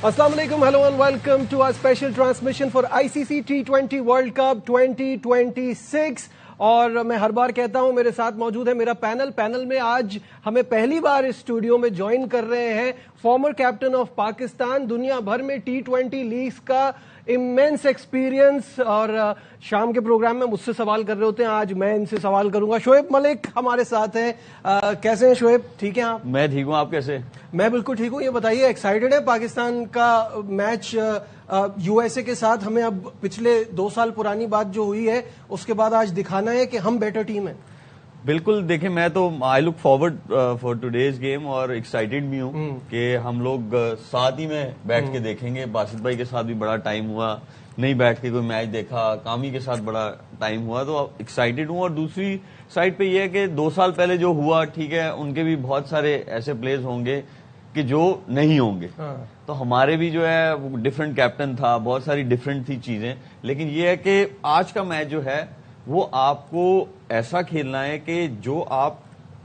Assalamu alaikum, hello and welcome to our special transmission for ICC T20 World Cup 2026. اور میں ہر بار کہتا ہوں میرے ساتھ موجود ہے میرا پینل میں آج ہمیں پہلی بار اس اسٹوڈیو میں جوائن کر رہے ہیں فارمر کیپٹن آف پاکستان, دنیا بھر میں T20 لیگز کا امینس ایکسپیرینس, اور شام کے پروگرام میں مجھ سے سوال کر رہے ہوتے ہیں, آج میں ان سے سوال کروں گا. شعیب ملک ہمارے ساتھ ہیں. کیسے ہیں شعیب؟ ٹھیک ہیں آپ؟ میں ٹھیک ہوں, آپ کیسے؟ میں بالکل ٹھیک ہوں. یہ بتائیے ایکسائٹیڈ ہے پاکستان کا میچ یو ایس اے کے ساتھ؟ ہمیں اب پچھلے 2 سال پرانی بات جو ہوئی ہے اس کے بعد آج دکھانا ہے کہ ہم بیٹر ٹیم ہیں. بالکل, دیکھیں میں تو I look forward for today's game اور ایکسائٹیڈ بھی ہوں کہ ہم لوگ ساتھ ہی میں بیٹھ کے دیکھیں گے. باسط بھائی کے ساتھ بھی بڑا ٹائم ہوا نہیں بیٹھ کے کوئی میچ دیکھا, کامی کے ساتھ بڑا ٹائم ہوا, تو ایکسائٹیڈ ہوں. اور دوسری سائڈ پہ یہ ہے کہ 2 سال پہلے جو ہوا, ٹھیک ہے, ان کے بھی بہت سارے ایسے پلیئرز ہوں گے کہ جو نہیں ہوں گے, تو ہمارے بھی جو ہے وہ ڈفرینٹ کیپٹن تھا, بہت ساری ڈفرینٹ تھی چیزیں. لیکن یہ ہے کہ آج کا میچ جو ہے وہ آپ کو ایسا کھیلنا ہے کہ جو آپ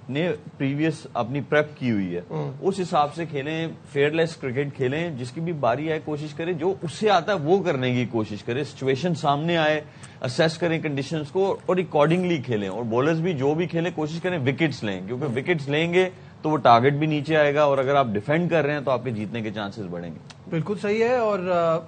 نے پریویس اپنی پریپ کی ہوئی ہے اس حساب سے کھیلیں, فیئر لیس کرکٹ کھیلیں. جس کی بھی باری آئے کوشش کریں جو اس سے آتا ہے وہ کرنے کی کوشش کریں, سچویشن سامنے آئے اسیس کریں کنڈیشنز کو اور اکارڈنگلی کھیلیں. اور بولرز بھی جو بھی کھیلیں کوشش کریں وکٹس لیں, کیونکہ وکٹس لیں گے تو وہ ٹارگٹ بھی نیچے آئے گا, اور اگر آپ ڈیفینڈ کر رہے ہیں تو آپ کے جیتنے کے چانسز بڑھیں گے. بالکل صحیح ہے. اور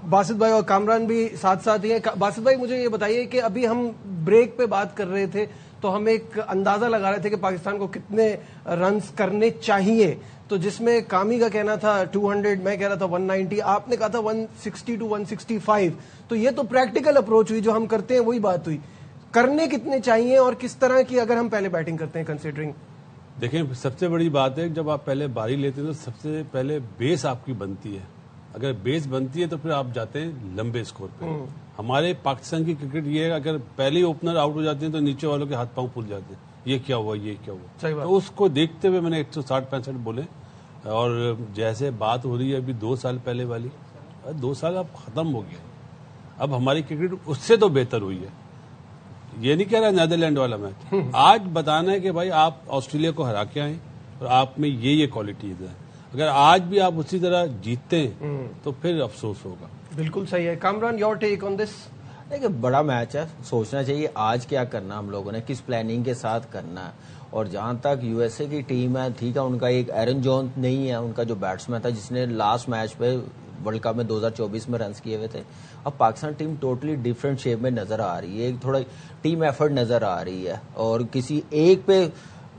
باسط بھائی اور کامران بھی ساتھ ساتھ ہی ہیں. باسط بھائی مجھے یہ بتائیے کہ ابھی ہم بریک پہ بات کر رہے تھے تو ہم ایک اندازہ لگا رہے تھے کہ پاکستان کو کتنے رنز کرنے چاہیے, تو جس میں کامی کا کہنا تھا 200, میں کہہ رہا تھا 190, آپ نے کہا تھا 160 to 165. تو یہ تو پریکٹیکل اپروچ ہوئی, جو ہم کرتے ہیں وہی بات ہوئی. کرنے کتنے چاہیے اور کس طرح کی اگر ہم پہلے بیٹنگ کرتے ہیں کنسیڈرنگ؟ دیکھیں, سب سے بڑی بات ہے جب آپ پہلے باری لیتے ہیں تو سب سے پہلے بیس آپ کی بنتی ہے. اگر بیس بنتی ہے تو پھر آپ جاتے ہیں لمبے اسکور پہ. ہمارے پاکستان کی کرکٹ یہ ہے, اگر پہلے ہی اوپنر آؤٹ ہو جاتے ہیں تو نیچے والوں کے ہاتھ پاؤں پھول جاتے ہیں, یہ کیا ہوا, یہ کیا ہوا. تو اس کو دیکھتے ہوئے میں نے 160-65 بولے. اور جیسے بات ہو رہی ہے ابھی 2 سال پہلے والی, 2 سال اب ختم ہو گیا. اب ہماری کرکٹ اس سے تو بہتر ہوئی ہے. یہ نہیں کہہ رہا نیدرلینڈ والا میچ, آج بتانا ہے کہ بھائی آپ آسٹریلیا کو ہرا کے آئیں اور آپ میں یہ کوالٹیز ہیں. اگر آج بھی آپ اسی طرح جیتتے ہیں تو پھر افسوس ہوگا. بالکل صحیح ہے. کامران, یور ٹیک آن دس؟ دیکھیں, بڑا میچ ہے, سوچنا چاہیے آج کیا کرنا ہم لوگوں نے, کس پلاننگ کے ساتھ کرنا ہے. اور جہاں تک یو ایس اے کی ٹیم ہے, ٹھیک ہے, ان کا ایک ایرن جونس نہیں ہے, ان کا جو بیٹسمین تھا جس نے لاسٹ میچ پہ ورلڈ کپ میں 2024 میں رنز کیے ہوئے تھے. اب Pakistan team totally different shape میں نظر آ رہی ہے, ایک تھوڑا ٹیم ایفرٹ نظر آ رہی ہے اور کسی ایک پہ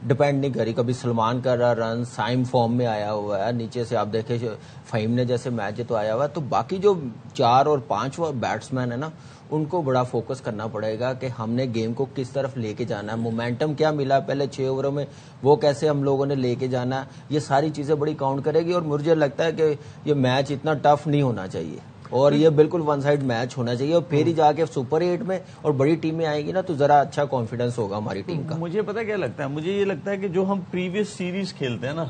ڈپینڈ نہیں کری. کبھی سلمان کر رہا رن, سائم فارم میں آیا ہوا ہے, نیچے سے آپ دیکھیں فہیم نے جیسے میچ تو آیا ہوا ہے. تو باقی جو 4 اور 5 بیٹسمین ہیں نا, ان کو بڑا فوکس کرنا پڑے گا کہ ہم نے گیم کو کس طرف لے کے جانا ہے. مومنٹم کیا ملا پہلے 6 اووروں میں, وہ کیسے ہم لوگوں نے لے کے جانا ہے, یہ ساری چیزیں بڑی کاؤنٹ کرے گی. اور مجھے لگتا ہے کہ یہ میچ اتنا ٹف نہیں ہونا چاہیے اور یہ بالکل ون سائڈ میچ ہونا چاہیے. اور پھر ہی جا کے سپر 8 میں اور بڑی ٹیمیں آئیں گی نا تو ذرا اچھا کانفیڈنس ہوگا ہماری ٹیم کا. مجھے پتا کیا لگتا ہے, مجھے یہ لگتا ہے کہ جو ہم پریویس سیریز کھیلتے ہیں نا,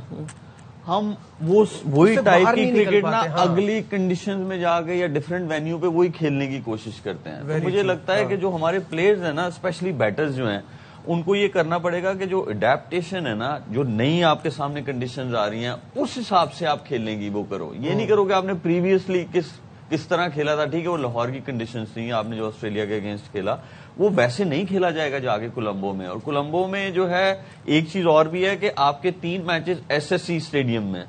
ہم وہی ٹائپ کی کرکٹ نا اگلی کنڈیشنز میں جا کے یا ڈفرینٹ وینیو پہ وہی کھیلنے کی کوشش کرتے ہیں. تو مجھے لگتا ہے کہ جو ہمارے پلیئرز ہیں نا, اسپیشلی بیٹرز جو ہیں, ان کو یہ کرنا پڑے گا کہ جو اڈیپٹیشن ہے نا, جو نئی آپ کے سامنے کنڈیشنز آ رہی ہیں اس حساب سے آپ کھیلنے کی وہ کرو. یہ نہیں کرو کہ آپ نے پریویسلی کس طرح کھیلا تھا, ٹھیک ہے, وہ لاہور کی کنڈیشنز تھیں, آپ نے جو آسٹریلیا کے اگینسٹ کھیلا وہ ویسے نہیں کھیلا جائے گا جا کے کولمبو میں. اور کولمبو میں جو ہے ایک چیز اور بھی ہے کہ آپ کے 3 matches S S C stadium میں,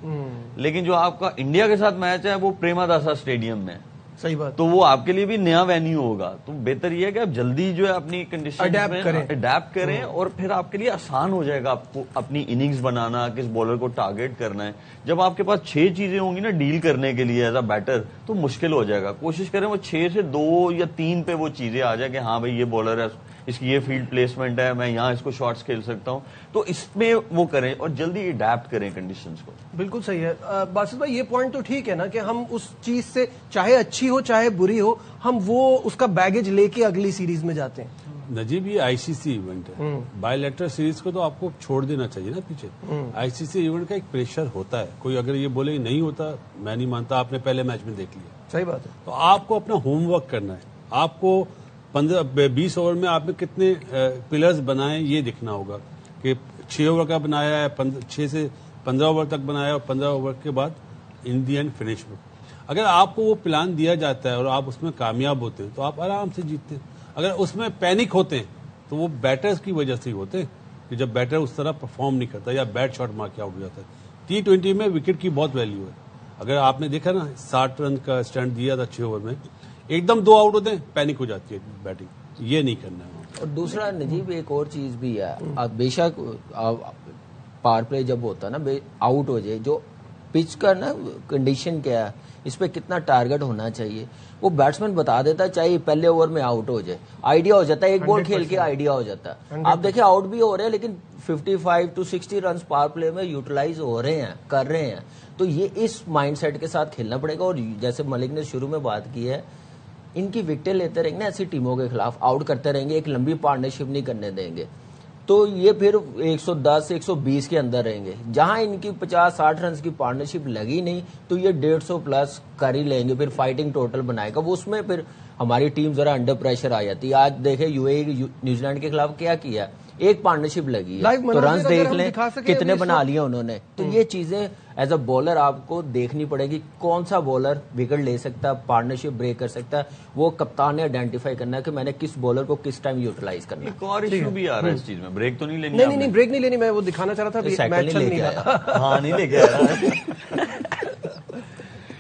لیکن جو آپ کا انڈیا کے ساتھ میچ ہے وہ پریماداسا اسٹیڈیم میں. صحیح بات. تو وہ آپ کے لیے بھی نیا وینیو ہوگا. تو بہتر یہ ہے کہ آپ جلدی جو ہے اپنی کنڈیشن اڈیپٹ کریں اور پھر آپ کے لیے آسان ہو جائے گا آپ کو اپنی اننگز بنانا, کس بولر کو ٹارگیٹ کرنا ہے. جب آپ کے پاس 6 چیزیں ہوں گی نا ڈیل کرنے کے لیے ایز اے بیٹر, تو مشکل ہو جائے گا. کوشش کریں وہ 6 سے 2 یا 3 پہ وہ چیزیں آ جائیں کہ ہاں بھائی یہ بولر ہے, اس کی یہ فیلڈ پلیسمنٹ ہے, میں یہاں اس کو شارٹس کھیل سکتا ہوں. تو اس میں وہ کریں اور جلدی اڈیپٹ کریں کنڈیشنز کو. بالکل صحیح ہے. باسط بھائی یہ پوائنٹ تو ٹھیک ہے نا کہ ہم اس چیز سے چاہے اچھی ہو چاہے بری ہو, ہم وہ اس کا بیگیج لے کے اگلی سیریز میں جاتے ہیں. نجیب, یہ آئی سی سی ایونٹ ہے, بائی لیٹر سیریز کو تو آپ کو چھوڑ دینا چاہیے نا پیچھے. آئی سی سی ایونٹ کا ایک پریشر ہوتا ہے, کوئی اگر یہ بولے نہیں ہوتا, میں نہیں مانتا, آپ نے پہلے میچ میں دیکھ لیا. صحیح بات ہے. تو آپ کو اپنا ہوم ورک کرنا ہے, آپ کو 15-20 اوور میں آپ نے کتنے پلرز بنائے یہ دیکھنا ہوگا کہ 6 اوور کا بنایا ہے, 6 سے 15 اوور تک بنایا, اور 15 اوور کے بعد ان دی اینڈ فنش. اگر آپ کو وہ پلان دیا جاتا ہے اور آپ اس میں کامیاب ہوتے ہیں تو آپ آرام سے جیتتے ہیں. اگر اس میں پینک ہوتے ہیں تو وہ بیٹرز کی وجہ سے ہی ہوتے ہیں کہ جب بیٹر اس طرح پرفارم نہیں کرتا یا بیٹ شاٹ مار کے آؤٹ ہو جاتا ہے. T20 میں وکٹ کی بہت ویلیو ہے. اگر آپ نے دیکھا نا 60 رن کا اسٹینڈ دیا تھا 6 اوور میں, ایک دم 2 آؤٹ ہوتے ہیں, پینک ہو جاتی ہے بیٹنگ. یہ نہیں کرنا ہے. اور دوسرا نجیب ایک اور چیز بھی ہے, بے شک پاور پلے جب ہوتا ہے نا آؤٹ ہو جائے, جو پچ کا نا کنڈیشن کیا ہے, اس پہ کتنا ٹارگٹ ہونا چاہیے, وہ بیٹسمین بتا دیتا ہے, چاہے پہلے اوور میں آؤٹ ہو جائے, آئیڈیا ہو جاتا ہے, ایک بال کھیل کے آئیڈیا ہو جاتا ہے. آپ دیکھیں آؤٹ بھی ہو رہے ہیں لیکن 55 to 60 رنز پاور پلے میں یوٹیلائز ہو رہے ہیں, کر رہے ہیں. تو یہ اس مائنڈ سیٹ کے ساتھ کھیلنا پڑے گا. اور جیسے ملک نے شروع میں بات کی ہے, ان کی وکٹیں لیتے رہیں گے نا ایسی ٹیموں کے خلاف, آؤٹ کرتے رہیں گے, ایک لمبی پارٹنرشپ نہیں کرنے دیں گے, تو یہ پھر 110 120 کے اندر رہیں گے. جہاں ان کی 50-60 رنز کی پارٹنرشپ لگی نہیں تو یہ 150 پلس کر ہی لیں گے, پھر فائٹنگ ٹوٹل بنائے گا. وہ اس میں پھر ہماری ٹیم ذرا انڈر پریشر آ جاتی ہے. آج دیکھیں نیوزی لینڈ کے خلاف کیا کیا, ایک پارٹنرشپ لگی ہے تو رنز دیکھ لیں کتنے بنا لیے انہوں نے. تو یہ چیزیں ایز اے بولر آپ کو دیکھنی پڑے گی, کون سا بولر وکٹ لے سکتا ہے, پارٹنرشپ بریک کر سکتا ہے. وہ کپتان نے آئیڈینٹیفائی کرنا ہے کہ میں نے کس بولر کو کس ٹائم یوٹیلائز کرنا ہے. ایک اور ایشو بھی آ رہا ہے اس چیز میں, بریک تو نہیں لینی. نہیں بریک نہیں لینی, میں وہ دکھانا چاہ رہا تھا, میچ نہیں لے کے آیا. ہاں نہیں لے کے آیا.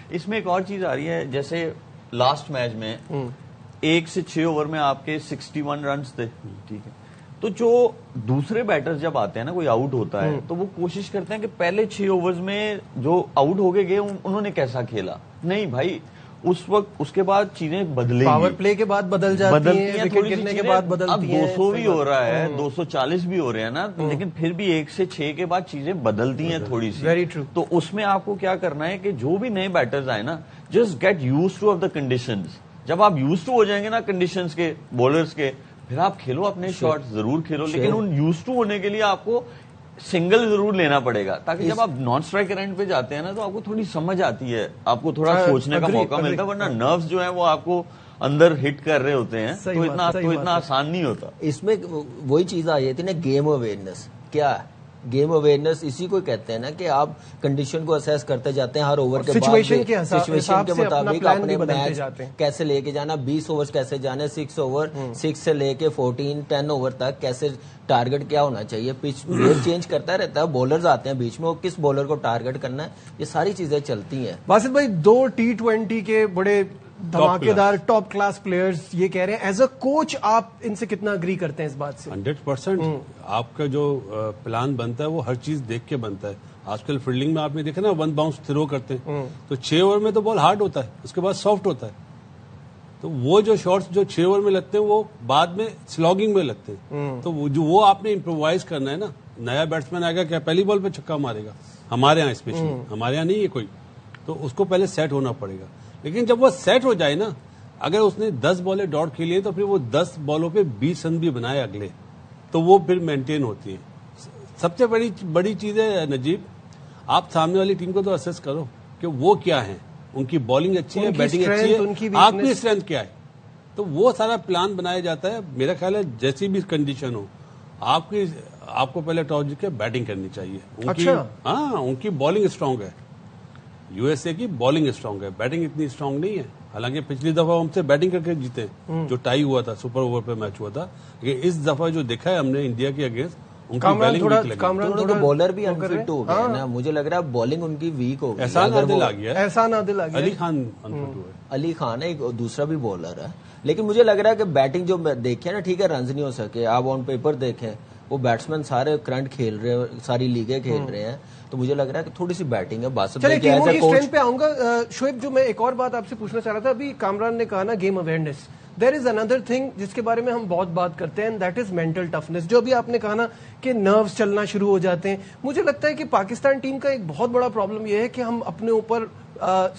اس میں ایک اور چیز آ رہی ہے, جیسے لاسٹ میچ میں 1 سے 6 اوور میں آپ کے 61 رنز تھے, ٹھیک ہے, تو جو دوسرے بیٹرز جب آتے ہیں نا, کوئی آؤٹ ہوتا ہے تو وہ کوشش کرتے ہیں کہ پہلے 6 اوورز میں جو آؤٹ ہو گئے انہوں نے کیسا کھیلا. نہیں بھائی, اس وقت اس کے بعد چیزیں بدلیں, پاور پلے کے بعد بدل جاتی ہیں, وکٹ گرنے کے بعد بدلتی ہیں. اب 200 بھی ہو رہا ہے, 240 بھی ہو رہے ہیں نا, لیکن پھر بھی 1 سے 6 کے بعد چیزیں بدلتی ہیں تھوڑی سی. Very true. تو اس میں آپ کو کیا کرنا ہے کہ جو بھی نئے بیٹرز آئے نا, just get use to of the conditions. جب آپ یوز ٹو ہو جائیں گے نا کنڈیشنز کے, بولرز کے, پھر آپ کھیلو اپنے شاٹ ضرور کھیلو, لیکن ان یوز ٹو ہونے کے لیے آپ کو سنگل ضرور لینا پڑے گا, تاکہ جب آپ نان اسٹرائکر اینڈ پہ جاتے ہیں نا تو آپ کو تھوڑی سمجھ آتی ہے, آپ کو تھوڑا سوچنے کا موقع ملتا ہے. ورنہ نروز جو ہیں وہ آپ کو اندر ہٹ کر رہے ہوتے ہیں, تو اتنا آسان نہیں ہوتا. اس میں وہی چیز آ جاتی ہے نا, گیم اویئرنیس. کیا ہے گیم اویئرنیس؟ اسی کو کہتے ہیں نا کہ آپ کنڈیشن کو اسیس کرتے جاتے ہیں ہر اوور کے بعد, سچویشن کے مطابق اپنے میچ کیسے لے کے جانا, 20 اوور کیسے جانے, 6 اوور 6 سے لے کے 14 10 اوور تک کیسے, ٹارگٹ کیا ہونا چاہیے. پچ چینج کرتا رہتا ہے, بولرز آتے ہیں بیچ میں, وہ کس بولر کو ٹارگٹ کرنا ہے, یہ ساری چیزیں چلتی ہیں. باسط بھائی, 2 T20 کے بڑے دھماکے دار ٹاپ کلاس پلیئرز یہ کہہ رہے ہیں, ایز اے کوچ آپ ان سے کتنا اگری کرتے ہیں اس بات سے؟ 100%. آپ کا جو پلان بنتا ہے وہ ہر چیز دیکھ کے بنتا ہے. آج کل فیلڈنگ میں آپ نے دیکھا نا 1 باؤنس تھرو کرتے ہیں, تو 6 اوور میں تو بال ہارڈ ہوتا ہے, اس کے بعد سافٹ ہوتا ہے. تو وہ جو شاٹس جو 6 اوور میں لگتے ہیں وہ بعد میں سلاگنگ میں لگتے ہیں. تو وہ آپ نے امپرووائز کرنا ہے نا. نیا بیٹسمین آئے گا کیا پہلی بال پہ چھکا مارے گا, ہمارے یہاں اسپیشلی, ہمارے یہاں نہیں ہے کوئی, تو اس کو پہلے سیٹ ہونا پڑے گا. لیکن جب وہ سیٹ ہو جائے نا, اگر اس نے 10 بالیں ڈاٹ کھیلی تو پھر وہ 10 بالوں پہ 20 رن بھی بنائے اگلے, تو وہ پھر مینٹین ہوتی ہے. سب سے بڑی چیز ہے نجیب, آپ سامنے والی ٹیم کو تو اسیس کرو کہ وہ کیا ہے, ان کی بالنگ اچھی ہے, بیٹنگ اچھی ہے, آپ کی اسٹرینتھ کیا ہے, تو وہ سارا پلان بنایا جاتا ہے. میرا خیال ہے جیسی بھی کنڈیشن ہو, آپ کو پہلے ٹاس جیت کے بیٹنگ کرنی چاہیے. ہاں, ان کی بالنگ اسٹرانگ ہے, یو ایس اے کی بالنگ اسٹرانگ ہے, بیٹنگ اتنی اسٹرانگ نہیں ہے. حالانکہ پچھلی دفعہ ہم سے بیٹنگ کر کے جیتے, جو ٹائی ہوا تھا, سپر اوور پہ میچ ہوا تھا. لیکن اس دفعہ جو دیکھا ہے ہم نے انڈیا کے اگینسٹ, ان کی بیٹنگ ویک لگی. بالر بھی انفٹ ہو گئے نا, مجھے لگ رہا ہے بالنگ ان کی ویک ہو گئی. احسان عادل آ گیا, احسان عادل آ گیا, علی خان انفٹ ہوئے. علی خان ایک دوسرا بھی بالر ہے, لیکن مجھے لگ رہا ہے کہ بیٹنگ جو دیکھے نا, ٹھیک ہے رنز نہیں ہو سکے, آپ آن پیپر دیکھیں وہ بیٹسمین سارے کرنٹ کھیل رہے ہیں, ساری لیگیں کھیل رہے ہیں, تو مجھے لگ رہا ہے کہ تھوڑی سی بیٹنگ ہے. چلیے ٹیموں کی اسٹرینتھ پہ آؤں گا. شعیب, جو میں ایک اور بات آپ سے پوچھنا چاہ رہا تھا, ابھی کامران نے کہا نا گیم اویئرنیس, دیر از اندر تھنگ جس کے بارے میں ہم بہت بات کرتے ہیں, دیٹ از مینٹل ٹفنس. جو ابھی آپ نے کہا نا کہ نروز چلنا شروع ہو جاتے ہیں, مجھے لگتا ہے کہ پاکستان ٹیم کا ایک بہت بڑا پرابلم یہ ہے کہ ہم اپنے اوپر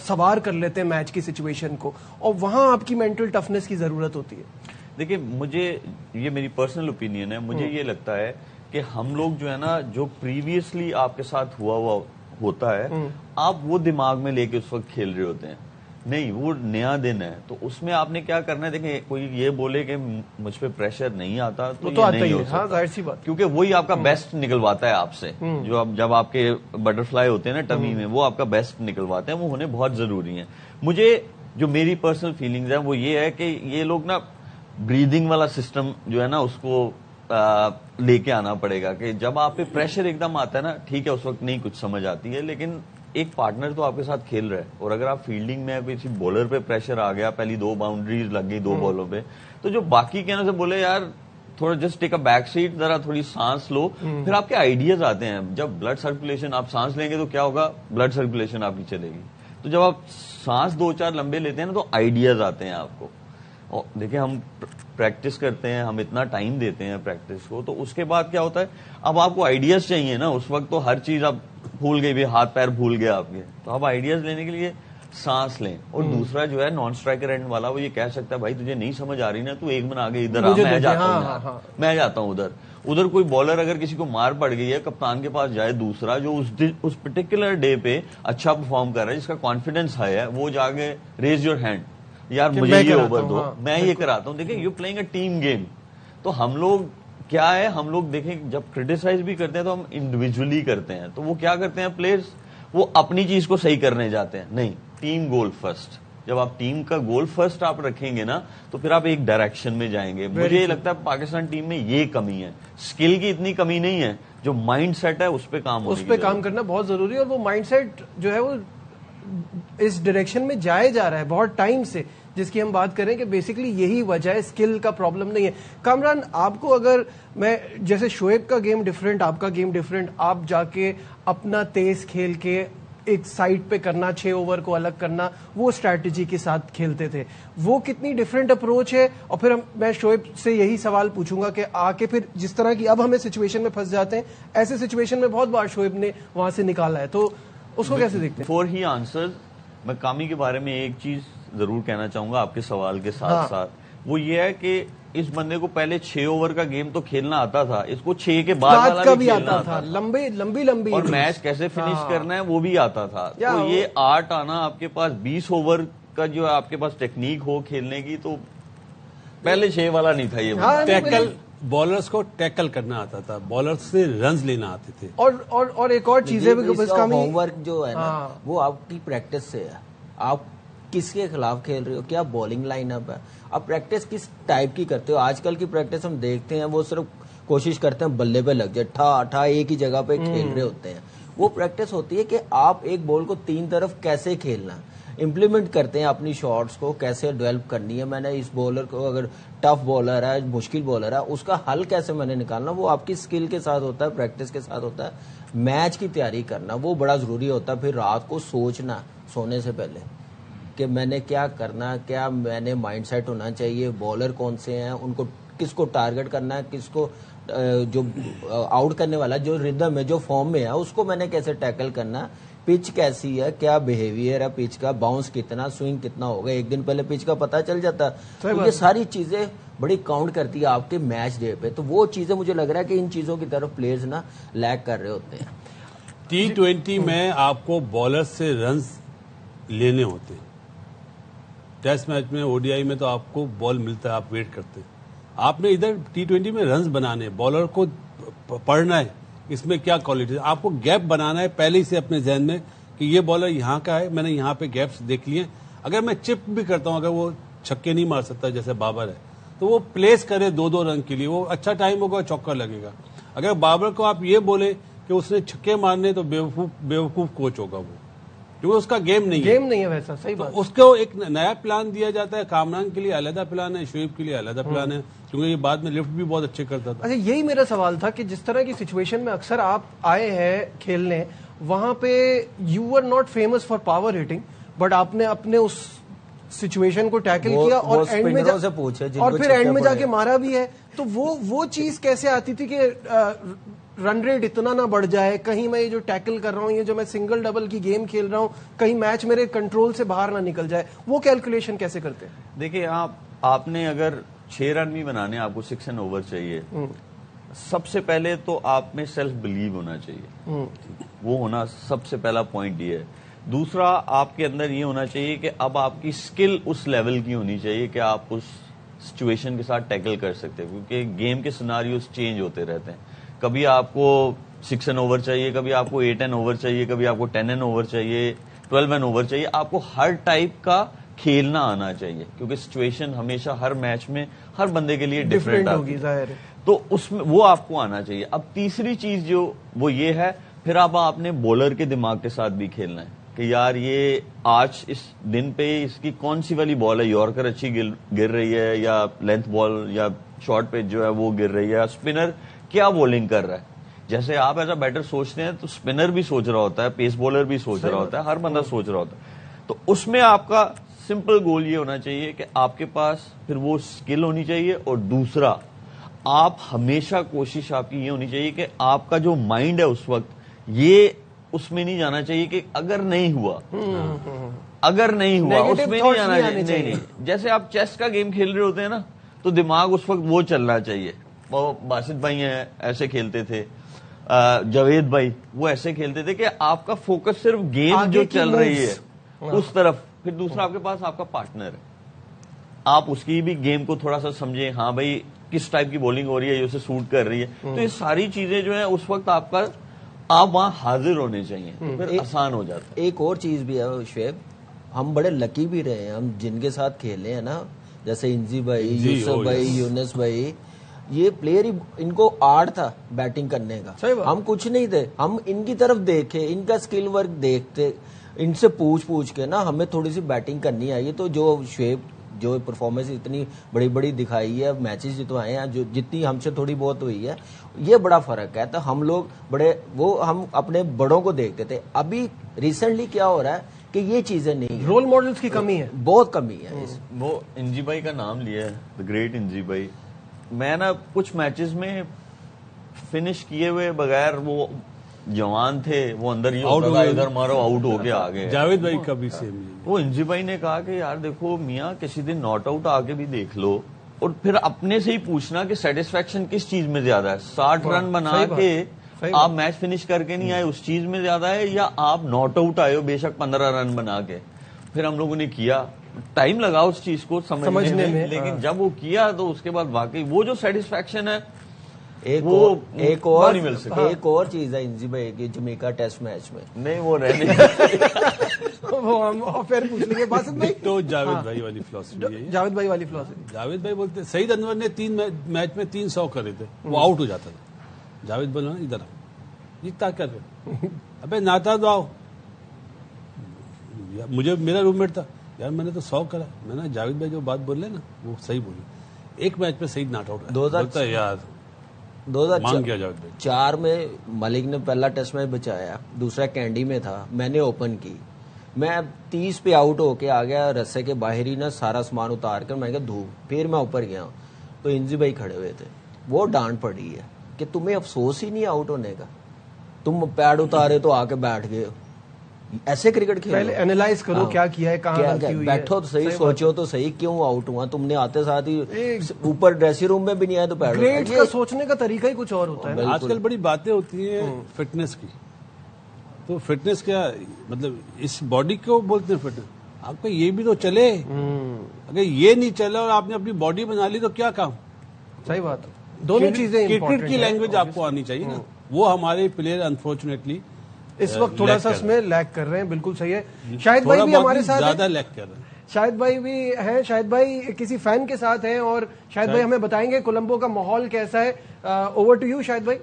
سوار کر لیتے ہیں میچ کی سچویشن کو, اور وہاں آپ کی مینٹل ٹفنس کی ضرورت ہوتی ہے. دیکھیں, مجھے یہ میری پرسنل اوپینین ہے, مجھے یہ لگتا ہے کہ ہم لوگ جو ہے نا, جو پریویسلی آپ کے ساتھ ہوا ہوتا ہے, آپ وہ دماغ میں لے کے اس وقت کھیل رہے ہوتے ہیں. نہیں وہ نیا دن ہے تو اس میں آپ نے کیا کرنا ہے. دیکھیں کوئی یہ بولے کہ مجھ پہ پریشر نہیں آتا تو یہ نہیں ہو سکتا. ظاہر سی بات, کیونکہ وہی آپ کا بیسٹ نکلواتا ہے آپ سے. جو جب آپ کے بٹرفلائی ہوتے ہیں نا ٹمی میں, وہ آپ کا بیسٹ نکلواتے ہیں, وہ ہونے بہت ضروری ہیں. مجھے جو میری پرسنل فیلنگز ہیں وہ یہ ہے کہ یہ لوگ نا بریدنگ والا سسٹم جو ہے نا اس کو لے کے آنا پڑے گا کہ جب آپ پہ پریشر ایک دم آتا ہے نا, ٹھیک ہے اس وقت نہیں کچھ سمجھ آتی ہے, لیکن ایک پارٹنر تو آپ کے ساتھ کھیل رہا ہے, اور اگر آپ فیلڈنگ میں کسی بولر پہ پریشر آ گیا, پہلی 2 باؤنڈریز لگ گئی 2 بالوں پہ, تو جو باقی کہنے سے بولے یار تھوڑا جسٹ ٹیک اے بیک سیٹ, ذرا تھوڑی سانس لو, پھر آپ کے آئیڈیاز آتے ہیں. جب بلڈ سرکولیشن, آپ سانس لیں گے تو کیا ہوگا, بلڈ سرکولیشن آپ کی چلے گی. تو جب آپ سانس 2-4 لمبے لیتے ہیں نا تو آئیڈیاز آتے ہیں آپ کو. دیکھیں ہم پریکٹس کرتے ہیں, ہم اتنا ٹائم دیتے ہیں پریکٹس کو, تو اس کے بعد کیا ہوتا ہے, اب آپ کو آئیڈیاز چاہیے نا. اس وقت تو ہر چیز آپ بھول گئی بھی, ہاتھ پیر بھول گیا آپ کے, تو آپ آئیڈیاز لینے کے لیے سانس لیں. اور دوسرا جو ہے نان اسٹرائکر اینڈ والا, وہ یہ کہہ سکتا ہے بھائی تجھے نہیں سمجھ آ رہی نا, تو 1 منٹ آگے ادھر آ, میں جاتا ہوں ادھر. کوئی بالر اگر کسی کو مار پڑ گئی ہے, کپتان کے پاس جائے دوسرا جو اس پرٹیکولر ڈے پہ اچھا پرفارم کر رہا ہے, جس کا کانفیڈنس ہائی ہے, وہ جا کے ریز یور ہینڈ, یار مجھے یہ اوور دو, میں یہ کراتا ہوں. دیکھیں you playing a team game. تو ہم لوگ کیا ہے, ہم لوگ دیکھیں جب کرٹیسائز بھی کرتے ہیں تو ہم انڈیویجولی کرتے ہیں. تو وہ کیا کرتے ہیں پلیئرز, وہ اپنی چیز کو صحیح کرنے جاتے ہیں. نہیں, ٹیم گول فرسٹ. جب آپ ٹیم کا گول فرسٹ آپ رکھیں گے نا, تو پھر آپ ایک ڈائریکشن میں جائیں گے. مجھے یہ لگتا ہے پاکستان ٹیم میں یہ کمی ہے, اسکل کی اتنی کمی نہیں ہے, جو مائنڈ سیٹ ہے اس پہ کام کرنا بہت ضروری ہے. اور وہ مائنڈ سیٹ جو ہے وہ اس ڈائریکشن میں جایا جا رہا ہے بہت ٹائم سے, جس کی ہم بات کریں کہ بیسکلی یہی وجہ ہے, اسکل کا پرابلم نہیں ہے. کامران, آپ کو اگر میں جیسے شعیب کا گیم ڈفرینٹ, آپ کا گیم ڈفرینٹ, آپ جا کے اپنا تیز کھیل کے ایک سائڈ پہ کرنا, 6 اوور کو الگ کرنا, وہ اسٹریٹجی کے ساتھ کھیلتے تھے, وہ کتنی ڈفرینٹ اپروچ ہے. اور پھر میں شعیب سے یہی سوال پوچھوں گا کہ آ کے پھر جس طرح کی اب ہمیں سچویشن میں پھنس جاتے ہیں, ایسے سچویشن میں بہت بار شعیب نے وہاں سے نکالا ہے, تو اس کو کیسے دیکھتے ہیں؟ فور ہی آنسر, میں کامی کے بارے میں ایک چیز ضرور کہنا چاہوں گا آپ کے سوال کے ساتھ ساتھ, وہ یہ ہے کہ اس بندے کو پہلے 6 اوور کا گیم تو کھیلنا آتا تھا, اس کو 6 کے بعد والا بھی آتا تھا, لمبی اور میچ کیسے فنش کرنا ہے وہ بھی آتا تھا. تو یہ آرٹ آنا آپ کے پاس 20 اوور کا جو آپ کے پاس ٹیکنیک ہو کھیلنے کی, تو پہلے 6 والا نہیں تھا. یہ ٹیکل بالرز کو ٹیکل کرنا آتا تھا, بالرز سے رنز لینا آتے تھے. اور ایک اور چیزیں ہوم ورک جو ہے نا وہ آپ کی پریکٹس سے ہے. آپ کس کے خلاف کھیل رہے ہو, کیا بالنگ لائن اپ ہے, آپ پریکٹس کس ٹائپ کی کرتے ہو. آج کل کی پریکٹس ہم دیکھتے ہیں وہ صرف کوشش کرتے ہیں بلے پہ لگ جائے, ٹھا ایک ہی جگہ پہ کھیل رہے ہوتے ہیں. وہ پریکٹس ہوتی ہے کہ آپ ایک بال کو 3 طرف کیسے کھیلنا, امپلیمنٹ کرتے ہیں اپنی شاٹس کو کیسے ڈیولپ کرنی ہے. میں نے اس بولر کو, اگر ٹف بالر ہے, مشکل بالر ہے, اس کا حل کیسے میں نے نکالنا, وہ آپ کی سکل کے ساتھ ہوتا ہے, پریکٹس کے ساتھ ہوتا ہے. میچ کی تیاری کرنا وہ بڑا ضروری ہوتا ہے. پھر رات کو سوچنا سونے سے پہلے کہ میں نے کیا کرنا, کیا میں نے مائنڈ سیٹ ہونا چاہیے, بالر کون سے ہیں, ان کو کس کو ٹارگٹ کرنا ہے, کس کو جو آؤٹ کرنے والا جو ردم ہے, جو فارم میں ہے, اس کو میں نے کیسے ٹیکل کرنا, پچ کیسی ہے, کیا بیہیویئر ہے پچ کا, باؤنس کتنا, سوئنگ کتنا ہوگا, ایک دن پہلے پچ کا پتہ چل جاتا. تو یہ ساری چیزیں بڑی کاؤنٹ کرتی ہے آپ کے میچ ڈے پہ. تو وہ چیزیں مجھے لگ رہا ہے کہ ان چیزوں کی طرف پلیئرز نا لیک کر رہے ہوتے ہیں. T20 میں آپ کو بالر سے رنز لینے ہوتے ہیں. ٹیسٹ میچ میں, او ڈی آئی میں تو آپ کو بال ملتا ہے, آپ ویٹ کرتے ہیں. آپ نے ادھر T20 میں رنز بنانے, بالر کو پڑھنا ہے اس میں کیا کوالٹی, آپ کو گیپ بنانا ہے پہلے ہی سے اپنے ذہن میں کہ یہ بالر یہاں کا ہے, میں نے یہاں پہ گیپس دیکھ لیے. اگر میں چپ بھی کرتا ہوں, اگر وہ چھکے نہیں مار سکتا جیسے بابر ہے, تو وہ پلیس کرے 2-2 رن کے لیے, وہ اچھا ٹائم ہوگا, چوکا لگے گا. اگر بابر کو آپ یہ بولے کہ اس نے چھکے مارنے, تو بیوقوف کوچ ہوگا وہ, کیونکہ اس کا گیم نہیں ہے ویسا. صحیح بات. اس کو ایک نیا پلان دیا جاتا ہے. کامران کے لیے علیحدہ پلان ہے, شعیب کے لیے علیحدہ پلان ہے, کیونکہ یہ بعد میں لفٹ بھی بہت اچھے کرتا تھا. اچھا, یہی میرا سوال تھا کہ جس طرح کی سچویشن میں اکثر آپ آئے ہیں کھیلنے, وہاں پہ you are not famous for power hitting, but آپ نے اپنے اس سچویشن کو ٹیکل کیا اور پھر اینڈ میں جا کے مارا بھی ہے. تو وہ چیز کیسے آتی تھی کہ رن ریٹ اتنا نہ بڑھ جائے, کہیں میں یہ جو ٹیکل کر رہا ہوں, یہ جو میں سنگل ڈبل کی گیم کھیل رہا ہوں, کہیں میچ میرے کنٹرول سے باہر نہ نکل جائے, وہ کیلکولیشن کیسے کرتے ہیں؟ دیکھیں آپ نے اگر 6 رن بھی بنانے, آپ کو 6 این اوور چاہیے, سب سے پہلے تو آپ میں سیلف بلیو ہونا چاہیے. وہ ہونا سب سے پہلا پوائنٹ یہ ہے. دوسرا آپ کے اندر یہ ہونا چاہیے کہ اب آپ کی اسکل اس لیول کی ہونی چاہیے کہ آپ اس سچویشن کے ساتھ ٹیکل کر سکتے ہیں, کیونکہ گیم کے سیناریوز چینج ہوتے رہتے ہیں. کبھی آپ کو 6 این اوور چاہیے, کبھی آپ کو 8 این اوور چاہیے, کبھی آپ کو 10 این اوور چاہیے, 12 این اوور چاہیے. آپ کو ہر ٹائپ کا کھیلنا آنا چاہیے, کیونکہ سچویشن ہمیشہ ہر میچ میں ہر بندے کے لیے ڈفرینٹ ہوگی, ظاہر ہے. تو اس میں وہ آپ کو آنا چاہیے. اب تیسری چیز جو وہ یہ ہے, پھر اب آپ نے بولر کے دماغ کے ساتھ بھی کھیلنا ہے کہ یار یہ آج اس دن پہ اس کی کون سی والی بال ہے, یارکر اچھی گر رہی ہے یا لینتھ بال یا شارٹ پہ جو ہے وہ گر رہی ہے, اسپنر کیا بولنگ کر رہا ہے. جیسے آپ ایز اے بیٹر سوچتے ہیں تو اسپنر بھی سوچ رہا ہوتا ہے, پیس بولر بھی سوچ رہا ہوتا ہے, ہر بندہ سوچ رہا ہوتا ہے. تو اس میں آپ کا سمپل گول یہ ہونا چاہیے کہ آپ کے پاس پھر وہ اسکل ہونی چاہیے, اور دوسرا آپ ہمیشہ کوشش آپ کی یہ ہونی چاہیے کہ آپ کا جو مائنڈ ہے اس وقت یہ اس میں نہیں جانا چاہیے کہ اگر نہیں ہوا اس میں نہیں جانا چاہیے. جیسے آپ چیس کا گیم کھیل رہے ہوتے ہیں نا, تو دماغ اس وقت وہ چلنا چاہیے. وہ باسط بھائی ہیں ایسے کھیلتے تھے, جاوید بھائی وہ ایسے کھیلتے تھے کہ آپ کا فوکس صرف گیم جو چل رہی ہے اس طرف. پھر دوسرا آپ کے پاس آپ کا پارٹنر ہے, آپ اس کی بھی گیم کو تھوڑا سا سمجھیں, ہاں بھائی کس ٹائپ کی بولنگ ہو رہی ہے, یہ اسے سوٹ کر رہی ہے. تو یہ ساری چیزیں جو ہیں اس وقت آپ وہاں حاضر ہونے چاہیے, تو پھر آسان ہو جاتا ہے. ایک اور چیز بھی ہے شعیب, ہم بڑے لکی بھی رہے ہیں, ہم جن کے ساتھ کھیلے ہیں نا, جیسے انزی بھائی, یوسف بھائی, یونس بھائی, یہ پلیئر ہی ان کو آرٹ تھا بیٹنگ کرنے کا. ہم کچھ نہیں تھے, ہم ان کی طرف دیکھے, ان کا اسکل ورک دیکھتے, ان سے پوچھ کے نا ہمیں تھوڑی سی بیٹنگ کرنی آئی. تو جو شعیب جو پرفارمنس اتنی بڑی بڑی دکھائی ہے, میچز جو آئے ہیں, جو جتنی ہم سے تھوڑی بہت ہوئی ہے, یہ بڑا فرق ہے. تو ہم لوگ ہم اپنے بڑوں کو دیکھتے تھے. ابھی ریسنٹلی کیا ہو رہا ہے کہ یہ چیزیں نہیں, رول ماڈلز کی کمی ہے, بہت کمی ہے. وہ انجی بھائی کا نام لیا ہے, دا گریٹ انجی بھائی. میں نا کچھ میچز میں فنش کیے ہوئے بغیر, وہ جوان تھے, وہ اندر ہی ادھر مارو آؤٹ ہو کے آ گئے. جاوید بھائی کا بھی سیم. وہ انجی بھائی نے کہا کہ یار دیکھو میاں, کسی دن ناٹ آؤٹ آ کے بھی دیکھ لو, اور پھر اپنے سے ہی پوچھنا کہ سیٹسفیکشن کس چیز میں زیادہ ہے, 60 رن بنا کے آپ میچ فنش کر کے نہیں آئے اس چیز میں زیادہ ہے, یا آپ ناٹ آؤٹ آئے ہو بے شک 15 رن بنا کے. پھر ہم لوگوں نے کیا, ٹائم لگا اس چیز کو سمجھنے میں, لیکن جب وہ کیا تو اس کے بعد واقعی وہ جو سیٹسفیکشن ہے ایک اور چیز ہے انزی بھائی کی, جمیکا ٹیسٹ میچ میں نہیں وہ رہنے وہ ہم پھر پوچھ لیں گے. باسط بھائی تو جاوید بھائی والی فلاسفی ہے. جاوید بھائی والی فلاسفی, جاوید بھائی بولتے سعید انور نے 3 میچ میں 300 کرے تھے, وہ آؤٹ ہو جاتا تھا. جاوید بھائی ادھر جیتتا کر رہے, ابے ناتا تو آؤ. مجھے میرا روم میٹ تھا, یار میں نے تو 100 کرا. میں نے جاوید بھائی جو بات بول رہے نا وہ صحیح بولے. ایک میچ میں سعید ناٹ آؤٹ ہوتا ہے یار. 2004 میں ملک نے پہلا ٹیسٹ میچ بچایا, دوسرا کینڈی میں تھا, میں نے اوپن کی, میں 30 پہ آؤٹ ہو کے آ گیا, رسے کے باہر ہی نا سارا سامان اتار کر میں کہا دھوپ, پھر میں اوپر گیا. تو انزی بھائی کھڑے ہوئے تھے, وہ ڈانٹ پڑی ہے کہ تمہیں افسوس ہی نہیں آؤٹ ہونے کا, تم پیڈ اتارے تو آ کے بیٹھ گئے. ایسے کرکٹ کھیلو, پہلے اینالائز کرو کیا کیا ہے, کہاں غلطی ہوئی ہے, بیٹھو تو صحیح, سوچو تو صحیح کیوں آؤٹ ہوا. تم نے آتے ساتھ ہی اوپر ڈریسنگ روم میں بھی نہیں آئے تو پیڈ. گریڈز کا سوچنے کا طریقہ ہی کچھ اور ہوتا ہے. آج کل بڑی باتیں ہوتی ہیں فٹنس کی, تو فٹنس کیا مطلب, اس باڈی کو بولتے ہیں فٹنس. آپ کو یہ بھی تو چلے, اگر یہ نہیں چلا اور آپ نے اپنی باڈی بنا لی تو کیا کام. صحیح بات ہے, دونوں چیزیں کرکٹ کی لینگویج آپ کو آنی چاہیے نا, وہ ہمارے پلیئر انفارچونیٹلی اس وقت تھوڑا سا اس میں لیک کر رہے ہیں. بالکل صحیح ہے. شاہد بھائی بھی ہمارے ساتھ زیادہ لیک کر رہے ہیں. شاہد بھائی بھی ہیں, شاہد بھائی کسی فین کے ساتھ ہیں, اور شاہد بھائی ہمیں بتائیں گے کولمبو کا ماحول کیسا ہے. اوور ٹو یو شاہد بھائی.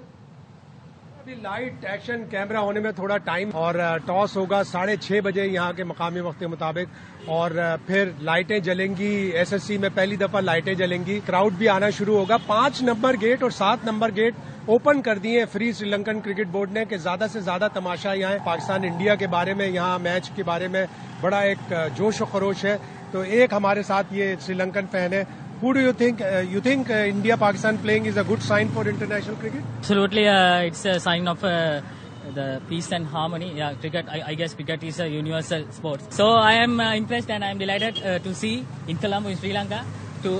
ابھی لائٹ ایکشن کیمرہ ہونے میں تھوڑا ٹائم, اور ٹاس ہوگا 6:30 بجے یہاں کے مقامی وقت کے مطابق, اور پھر لائٹیں جلیں گی. ایس ایس سی میں پہلی دفعہ لائٹیں جلیں گی, کراؤڈ بھی آنا شروع ہوگا. 5 نمبر گیٹ اور 7 نمبر گیٹ اوپن کر دیے free Sri Lankan cricket board نے, کہ زیادہ سے زیادہ تماشا یہاں پاکستان انڈیا کے بارے میں, یہاں میچ کے بارے میں بڑا ایک جوش و خروش ہے. تو ایک ہمارے ساتھ یہ سری لنکن فین ہے. Who do you think? You think India Pakistan playing is a good sign for international cricket? Absolutely, it's a sign of the peace and harmony. Yeah, cricket. I guess cricket is a universal sport. So I am impressed and I am delighted to see in Colombo, in Sri Lanka, to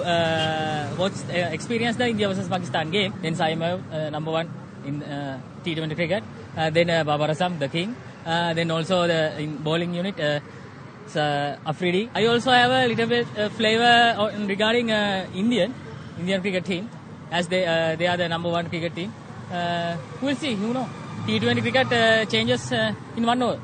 experience the India versus Pakistan game. Then Saim number 1 in T20 cricket. Then Babar Azam, the king. then also in bowling unit, Afridi. I also have a little bit flavor regarding Indian cricket team, as they are the number one cricket team. We'll see, T20 cricket changes in 1 hour.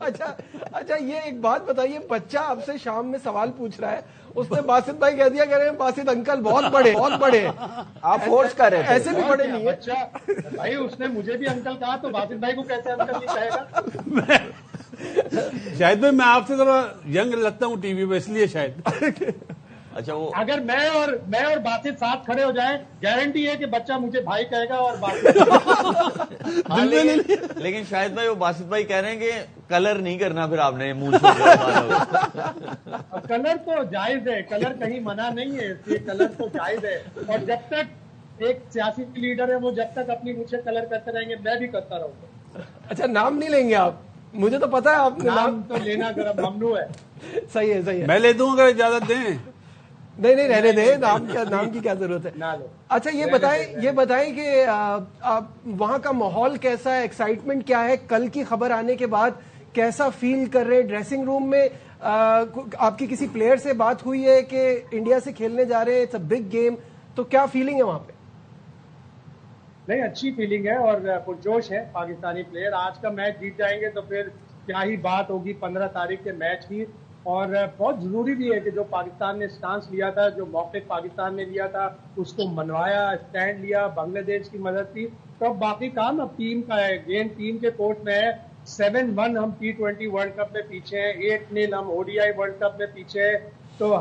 اچھا یہ ایک بات بتائیے, بچہ آپ سے شام میں سوال پوچھ رہا ہے, اس نے باسط بھائی کہہ دیا, کہہ رہے ہیں باسط انکل بہت بڑے آپ فورس کر رہے تھے, ایسے بھی بڑے نہیں ہیں. بچہ بھائی اس نے مجھے بھی انکل کہا, تو باسط بھائی کو کیسے انکل نہیں کہے گا؟ شاید میں آپ سے ذرا ینگ لگتا ہوں ٹی وی پہ, اس لیے شاید. اچھا وہ اگر میں اور باسط ساتھ کھڑے ہو جائیں, گارنٹی ہے کہ بچہ مجھے بھائی کہے گا اور باسط لیکن شاید بھائی وہ باسط بھائی کہہ رہے ہیں کہ کلر نہیں کرنا پھر آپ نے منہ چھوڑ. کلر تو جائز ہے, کلر کہیں منع نہیں ہے, اس لیے کلر تو جائز ہے. اور جب تک ایک سیاسی لیڈر ہے وہ جب تک اپنی مجھے کلر کرتے رہیں گے, میں بھی کرتا رہوں گا. اچھا نام نہیں لیں گے آپ؟ مجھے تو پتا ہے آپ نے نام تو لینا ذرا ممنوع ہے. صحیح ہے. میں لے دوں اگر اجازت دیں. نہیں رہنے دیں, نام کی کیا ضرورت ہے. اچھا یہ بتائیں کہ وہاں کا ماحول کیسا ہے, ایکسائٹمنٹ کیا ہے, کل کی خبر آنے کے بعد کیسا فیل کر رہے ہیں ڈریسنگ روم میں؟ آپ کی کسی پلیئر سے بات ہوئی ہے کہ انڈیا سے کھیلنے جا رہے ہیں, اٹس اے بگ گیم, تو کیا فیلنگ ہے وہاں پہ؟ نہیں, اچھی فیلنگ ہے اور پرجوش ہے پاکستانی پلیئر. آج کا میچ جیت جائیں گے تو پھر کیا ہی بات ہوگی 15 تاریخ کے میچ کی. اور بہت ضروری بھی ہے کہ جو پاکستان نے سٹانس لیا تھا, جو موقف پاکستان نے لیا تھا, اس کو منوایا, اسٹینڈ لیا, بنگلہ دیش کی مدد کی. تو اب باقی کام اب ٹیم کا ہے, گیم ٹیم کے کورٹ میں ہے. 7-1 ہم T20 ورلڈ کپ میں پیچھے ہیں, 8-0 ہم ODI ورلڈ کپ میں پیچھے ہیں. تو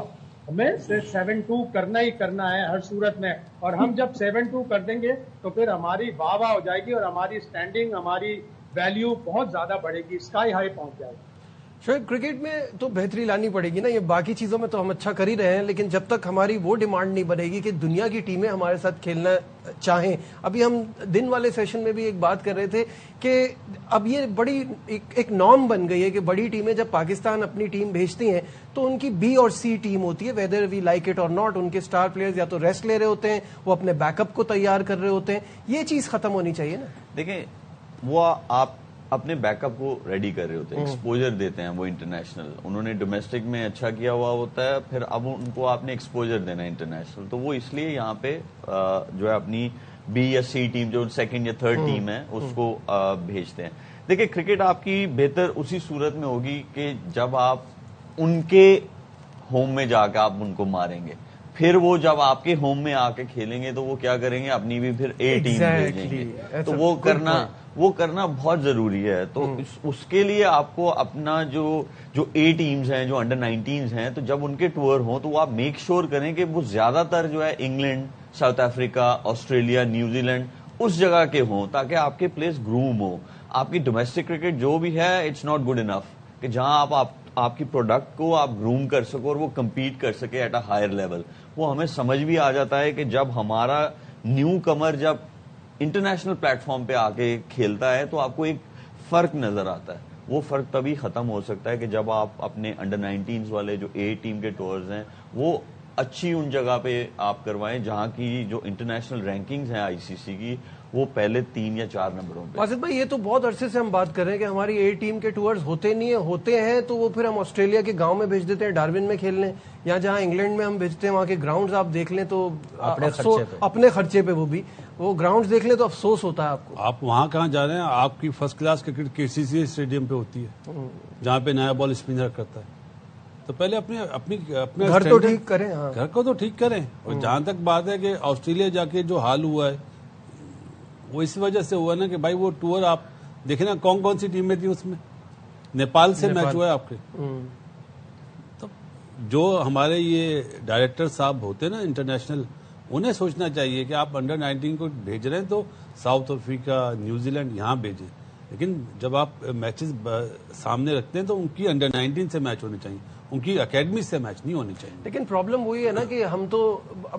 ہمیں 7-2 کرنا ہی کرنا ہے ہر صورت میں. اور ہم جب 7-2 کر دیں گے تو پھر ہماری واہ واہ ہو جائے گی اور ہماری اسٹینڈنگ, ہماری ویلیو بہت زیادہ بڑھے گی, اسکائی ہائی پہنچ جائے گی. شاید کرکٹ میں تو بہتری لانی پڑے گی نا, یہ باقی چیزوں میں تو ہم اچھا کر ہی رہے ہیں, لیکن جب تک ہماری وہ ڈیمانڈ نہیں بنے گی کہ دنیا کی ٹیمیں ہمارے ساتھ کھیلنا چاہیں. ابھی ہم دن والے سیشن میں بھی ایک بات کر رہے تھے کہ اب یہ بڑی ایک نارم بن گئی ہے کہ بڑی ٹیمیں جب پاکستان اپنی ٹیم بھیجتی ہیں تو ان کی B اور C ٹیم ہوتی ہے, ویدر وی لائک اٹ اور ناٹ. ان کے اسٹار پلیئرز یا تو ریسٹ لے رہے ہوتے ہیں, وہ اپنے بیک اپ کو تیار کر رہے ہوتے ہیں. یہ چیز ختم ہونی چاہیے نا. دیکھیں وہ آپ اپنے بیک اپ کو ریڈی کر رہے ہوتے ہیں, ایکسپوجر دیتے ہیں وہ انٹرنیشنل. انہوں نے ڈومیسٹک میں اچھا کیا ہوا ہوتا ہے, پھر اب ان کو آپ نے ایکسپوجر دینا ہے انٹرنیشنل. تو وہ اس لیے یہاں پہ جو ہے اپنی B یا C ٹیم جو سیکنڈ یا تھرڈ ٹیم ہے اس کو بھیجتے ہیں. دیکھیں کرکٹ آپ کی بہتر اسی صورت میں ہوگی کہ جب آپ ان کے ہوم میں جا کے آپ ان کو ماریں گے. پھر وہ جب آپ کے ہوم میں آ کے کھیلیں گے تو وہ کیا کریں گے, اپنی بھی پھر A ٹیم بھیجیں گے. تو وہ کرنا بہت ضروری ہے. تو اس کے لیے آپ کو اپنا جو A ٹیمز ہیں, جو انڈر 19s ہیں, تو جب ان کے ٹور ہوں تو وہ آپ میک شور کریں کہ وہ زیادہ تر جو ہے England, South Africa, Australia, New Zealand اس جگہ کے ہوں, تاکہ آپ کے پلیس گروم ہو. آپ کی ڈومیسٹک کرکٹ جو بھی ہے اٹس ناٹ گڈ انف کہ جہاں آپ کی پروڈکٹ کو آپ گروم کر سکو اور وہ کمپیٹ کر سکے ایٹ اے ہائر لیول. وہ ہمیں سمجھ بھی آ جاتا ہے کہ جب ہمارا نیو کمر جب انٹرنیشنل پلیٹ فارم پہ آ کے کھیلتا ہے تو آپ کو ایک فرق نظر آتا ہے. وہ فرق تبھی ختم ہو سکتا ہے کہ جب آپ اپنے انڈر 19s والے جو A ٹیم کے ٹورز ہیں وہ اچھی ان جگہ پہ آپ کروائیں جہاں کی جو انٹرنیشنل رینکنگز ہیں ICC کی وہ پہلے 3 یا 4 نمبروں پہ. باسط بھائی یہ تو بہت عرصے سے ہم بات کر رہے ہیں کہ ہماری A ٹیم کے ٹورز ہوتے نہیں ہیں, ہوتے ہیں تو وہ پھر ہم آسٹریلیا کے گاؤں میں بھیج دیتے ہیں ڈارون میں کھیلنے, یا جہاں انگلینڈ میں ہم بھیجتے ہیں وہاں کے گراؤنڈز آپ دیکھ لیں تو اپنے خرچے پہ وہ گراؤنڈز دیکھ لیں تو افسوس ہوتا ہے آپ کو. آپ وہاں کہاں جا رہے ہیں؟ آپ کی first class cricket KCC stadium پہ ہوتی ہے جہاں پہ نیا بال اسپنر کرتا ہے. تو پہلے اپنے گھر تو ٹھیک کریں, گھر کو تو ٹھیک کریں. اور جہاں تک بات ہے کہ آسٹریلیا جا کے جو حال ہوا ہے وہ اس وجہ سے ہوا نا کہ بھائی وہ ٹور آپ دیکھیں نا کون سی ٹیمیں تھیں اس میں, نیپال سے میچ ہوا ہے آپ کے. تو جو ہمارے یہ ڈائریکٹر صاحب ہوتے ہیں نا انٹرنیشنل, انہیں سوچنا چاہیے کہ آپ انڈر 19 کو بھیج رہے ہیں تو ساؤتھ افریقہ, نیوزی لینڈ یہاں بھیجیں, لیکن جب آپ میچز سامنے رکھتے ہیں تو ان کی انڈر 19 سے میچ ہونے چاہیے, ان کی اکیڈمی سے میچ نہیں ہونی چاہیے. لیکن پرابلم وہی ہے نا کہ ہم تو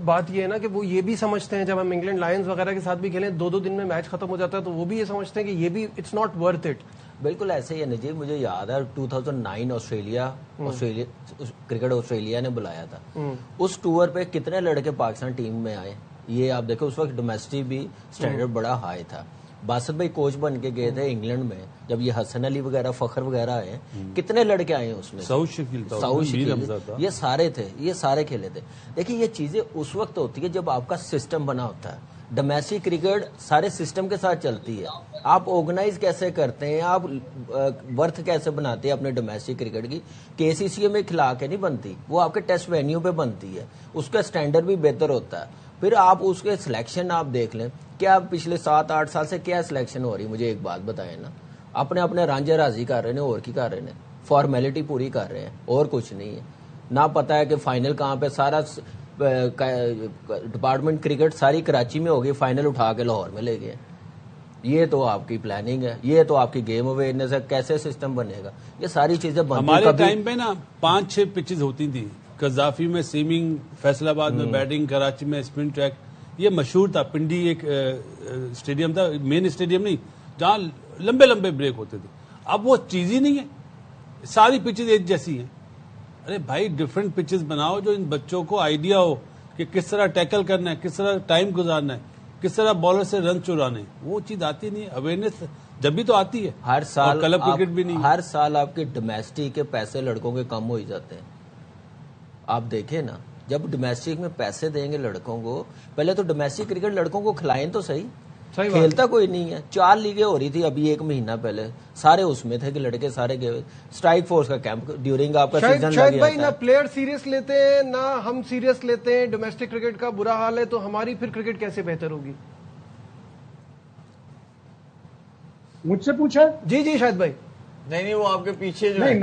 بات یہ ہے نا کہ وہ یہ بھی سمجھتے ہیں جب ہم انگلینڈ لائنز وغیرہ کے ساتھ بھی کھیلیں 2 دن میں میچ ختم ہو جاتا ہے تو وہ بھی یہ سمجھتے ہیں کہ یہ بھی اٹس ناٹ ورتھ اٹ. بالکل ایسے ہی ہے نجیب. مجھے یاد ہے 2009 آسٹریلیا کرکٹ آسٹریلیا نے بلایا تھا. اس ٹور پہ کتنے لڑکے پاکستان ٹیم میں آئے, یہ آپ دیکھو. اس وقت ڈومیسٹک بھی اسٹینڈرڈ بڑا ہائی تھا. باسط بھائی کوچ بن کے گئے تھے انگلینڈ میں, جب یہ حسن علی وغیرہ فخر وغیرہ آئے, کتنے لڑکے آئے ہیں اس میں؟ ساؤتھ شکیل, یہ سارے تھے, یہ سارے کھیلے تھے. دیکھیں یہ چیزیں اس وقت ہوتی ہے جب آپ کا سسٹم بنا ہوتا ہے. ڈومیسٹک کرکٹ سارے سسٹم کے ساتھ چلتی ہے. آپ آرگنائز کیسے کرتے ہیں, آپ ورتھ کیسے بناتے ہیں اپنے ڈومیسٹک کرکٹ کی. KCCA میں کھلا کے نہیں بنتی, وہ آپ کے ٹیسٹ وینیو پہ بنتی ہے, اس کا اسٹینڈرڈ بھی بہتر ہوتا ہے. پھر آپ اس کے سلیکشن آپ دیکھ لیں, کیا پچھلے 7-8 سال سے کیا سلیکشن ہو رہی ہے, مجھے ایک بات بتائیں نا. اپنے رانجھے راضی کر رہے ہیں, اور کی کر رہے ہیں, فارمیلٹی پوری کر رہے ہیں, اور کچھ نہیں ہے. نہ پتا ہے کہ فائنل کہاں پہ, سارا ڈپارٹمنٹ کرکٹ ساری کراچی میں ہوگی, فائنل اٹھا کے لاہور میں لے گئے. یہ تو آپ کی پلاننگ ہے, یہ تو آپ کی گیم اویئرنیس ہے, کیسے سسٹم بنے گا, یہ ساری چیزیں بنتی. ہمارے ٹائم پہ نا 5-6 پچز ہوتی تھی, قذافی میں سیمنگ, فیصل آباد میں بیٹنگ, کراچی میں اسپن ٹریک. یہ مشہور تھا. پنڈی ایک اسٹیڈیم تھا, مین اسٹیڈیم نہیں, جہاں لمبے لمبے بریک ہوتے تھے. اب وہ چیز ہی نہیں ہے, ساری پچز ایک جیسی ہیں. ارے بھائی ڈفرینٹ پچز بناؤ جو ان بچوں کو آئیڈیا ہو کہ کس طرح ٹیکل کرنا ہے, کس طرح ٹائم گزارنا ہے, کس طرح بالر سے رن چرانے. وہ چیز آتی نہیں ہے. اویئرنیس جب بھی تو آتی ہے. ہر سال کلب کرکٹ بھی نہیں, ہر سال آپ کے ڈومیسٹک کے پیسے لڑکوں کے کم ہو ہی جاتے ہیں. آپ دیکھیں نا, جب ڈومیسٹک میں پیسے دیں گے لڑکوں کو, پہلے تو ڈومیسٹک کرکٹ لڑکوں کو کھلائیں تو صحیح. کھیلتا کوئی نہیں ہے. 4 لیگیں ہو رہی تھی ابھی 1 مہینہ پہلے, سارے اس میں تھے کہ لڑکے سارے گئے. اسٹرائک فورس کا کیمپ ڈیورنگ آپ کا سیزن شاید بھائی نہ پلیئر سیریس لیتے ہیں نہ ہم سیریس لیتے ہیں. ڈومیسٹک کرکٹ کا برا حال ہے, تو ہماری پھر کرکٹ کیسے بہتر ہوگی؟ مجھ سے پوچھا؟ جی شاید بھائی. نہیں وہ آپ کے پیچھے جو نہیں,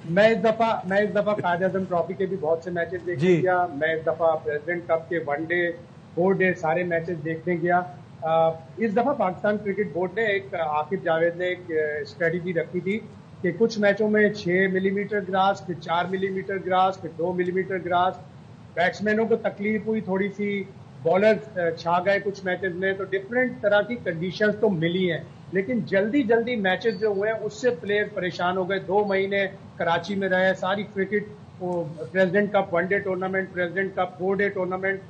میں اس دفعہ قائد اعظم ٹرافی کے بھی بہت سے میچز دیکھنے گیا. میں اس دفعہ پریزیڈنٹ کپ کے 1 ڈے 4 ڈے سارے میچز دیکھنے گیا. اس دفعہ پاکستان کرکٹ بورڈ نے ایک عاقب جاوید نے ایک اسٹریٹجی رکھی تھی کہ کچھ میچوں میں 6 ملی میٹر گراس, پھر 4 ملی میٹر گراس, پھر 2 ملی میٹر گراس. بیٹسمینوں کو تکلیف ہوئی تھوڑی سی, بالر چھا گئے کچھ میچز میں, تو ڈفرینٹ طرح کی کنڈیشنز تو ملی ہیں. لیکن جلدی میچز جو ہوئے ہیں اس سے پلیئر پریشان ہو گئے. 2 مہینے کراچی میں رہے, ساری cricket, president cup 1 day tournament, president cup 4 day tournament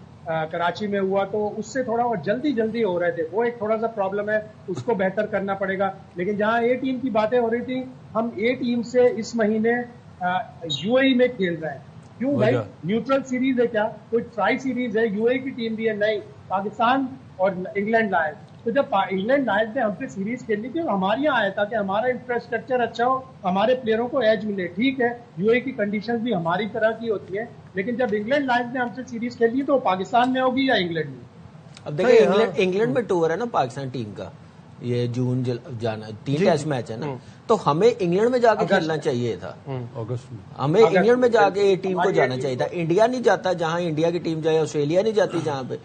Karachi میں ہوا, تو اس سے تھوڑا اور جلدی ہو رہے تھے. وہ ایک تھوڑا سا پرابلم ہے, اس کو بہتر کرنا پڑے گا. لیکن جہاں A ٹیم کی باتیں ہو رہی تھی, ہم A ٹیم سے اس مہینے UAE میں کھیل رہے ہیں. کیوں بھائی, نیوٹرل سیریز ہے کیا, کوئی ٹرائی سیریز ہے, UAE کی ٹیم بھی ہے نہیں, پاکستان اور انگلینڈ لائے. تو جب انگلینڈ لائنز نے ہم سے سیریز کھیلنی تھی, ہمارے یہاں آیا تھا کہ ہمارا انفراسٹرکچر اچھا ہو, ہمارے پلیئروں کو ایج ملے. ٹھیک ہے, UAE کی کنڈیشنز بھی ہماری طرح کی ہوتی ہیں, لیکن جب انگلینڈ لائنز نے ہم سے سیریز کھیلی تو پاکستان میں ہوگی یا انگلینڈ میں؟ اب دیکھیں انگلینڈ میں ٹور ہے نا پاکستان ٹیم کا, یہ جون جانا 3 ٹیسٹ میچ ہے نا, تو ہمیں انگلینڈ میں جا کے کھیلنا چاہیے تھا. ہمیں انگلینڈ میں جا کے ٹیم کو جانا چاہیے تھا. انڈیا نہیں جاتا جہاں انڈیا کی ٹیم جائے, آسٹریلیا نہیں جاتی جہاں پہ,